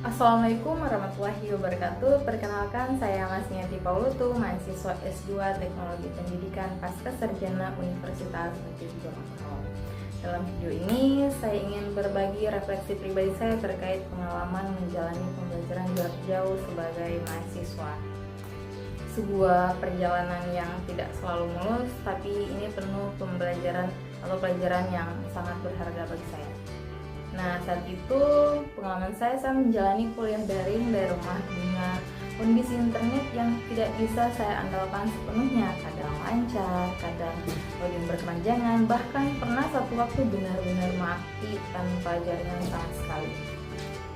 Assalamualaikum warahmatullahi wabarakatuh. Perkenalkan, saya Masniati Paulutu, mahasiswa S2 Teknologi Pendidikan Pasca Sarjana Universitas Negeri Gorontalo. Dalam video ini, saya ingin berbagi refleksi pribadi saya terkait pengalaman menjalani pembelajaran jarak jauh sebagai mahasiswa. Sebuah perjalanan yang tidak selalu mulus, tapi ini penuh pembelajaran atau pelajaran yang sangat berharga bagi saya. Nah, saat itu pengalaman saya menjalani kuliah daring dari rumah dengan kondisi internet yang tidak bisa saya andalkan sepenuhnya. Kadang lancar, kadang loading berkepanjangan, bahkan pernah satu waktu benar-benar mati tanpa jaringan sama sekali.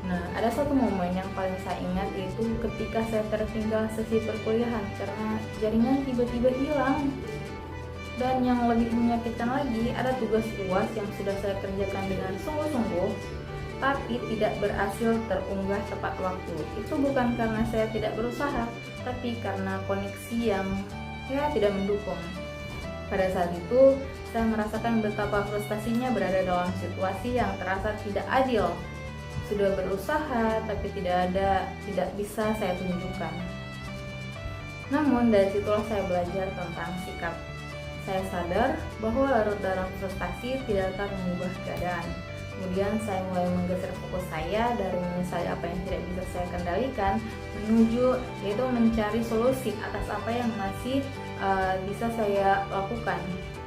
Nah, ada satu momen yang paling saya ingat, yaitu ketika saya tertinggal sesi perkuliahan karena jaringan tiba-tiba hilang. Dan yang lebih menyakitkan lagi, ada tugas UAS yang sudah saya kerjakan dengan sungguh-sungguh, tapi tidak berhasil terunggah tepat waktu. Itu bukan karena saya tidak berusaha, tapi karena koneksi yang tidak mendukung. Pada saat itu, saya merasakan betapa frustasinya berada dalam situasi yang terasa tidak adil. Sudah berusaha, tapi tidak bisa saya tunjukkan. Namun dari situlah saya belajar tentang sikap. Saya sadar bahwa larut dalam frustasi tidak akan mengubah keadaan. Kemudian saya mulai menggeser fokus saya dari menyesali apa yang tidak bisa saya kendalikan menuju yaitu mencari solusi atas apa yang masih bisa saya lakukan.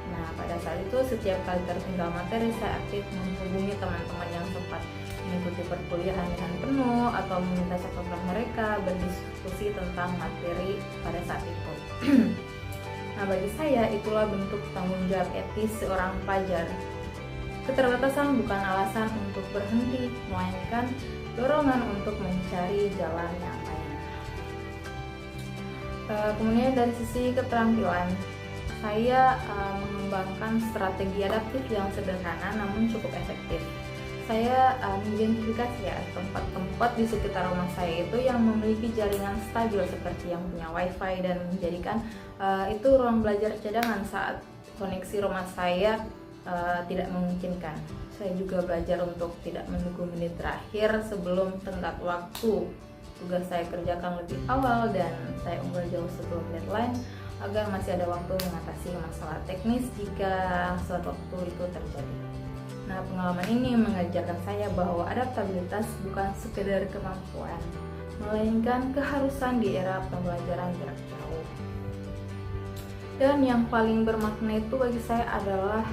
Nah, pada saat itu setiap kali tertinggal materi, saya aktif menghubungi teman-teman yang sempat mengikuti perkuliahan dengan penuh atau meminta catatan mereka, berdiskusi tentang materi pada saat itu. Nah, bagi saya itulah bentuk tanggung jawab etis seorang pelajar. Keterbatasan bukan alasan untuk berhenti, melainkan dorongan untuk mencari jalan yang lain. Kemudian dari sisi keterampilan, saya mengembangkan strategi adaptif yang sederhana namun cukup efektif. Saya mengidentifikasi tempat-tempat di sekitar rumah saya itu yang memiliki jaringan stabil seperti yang punya wifi dan menjadikan itu ruang belajar cadangan saat koneksi rumah saya tidak memungkinkan. Saya juga belajar untuk tidak menunggu menit terakhir sebelum tenggat waktu. Tugas saya kerjakan lebih awal dan saya unggah jauh sebelum deadline agar masih ada waktu mengatasi masalah teknis jika suatu waktu itu terjadi. Nah, pengalaman ini mengajarkan saya bahwa adaptabilitas bukan sekedar kemampuan, melainkan keharusan di era pembelajaran jarak jauh. Dan yang paling bermakna itu bagi saya adalah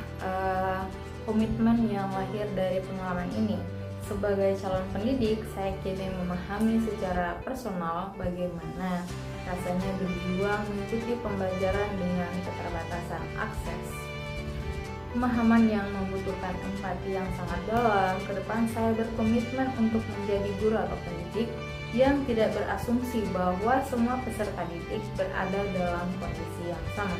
komitmen yang lahir dari pengalaman ini. Sebagai calon pendidik, saya kini memahami secara personal bagaimana rasanya berjuang mengikuti pembelajaran dengan keterbatasan akses. Pemahaman yang membutuhkan empati yang sangat dalam. Ke depan saya berkomitmen untuk menjadi guru atau pendidik yang tidak berasumsi bahwa semua peserta didik berada dalam kondisi yang sama.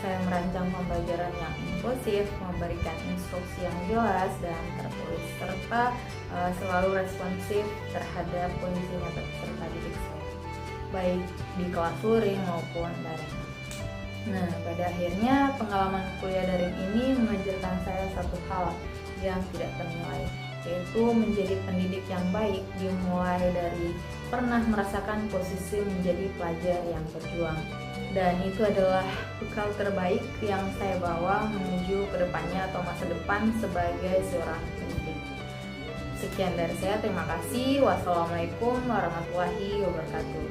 Saya merancang pembelajaran yang inklusif, memberikan instruksi yang jelas dan tertulis, serta selalu responsif terhadap kondisi nyata peserta didik saya, baik di kelas luring maupun daring. Nah, pada akhirnya pengalaman kuliah daring ini mengajarkan saya satu hal yang tidak ternilai, yaitu menjadi pendidik yang baik dimulai dari pernah merasakan posisi menjadi pelajar yang berjuang. Dan itu adalah bekal terbaik yang saya bawa menuju ke depannya atau masa depan sebagai seorang pendidik. Sekian dari saya, terima kasih. Wassalamualaikum warahmatullahi wabarakatuh.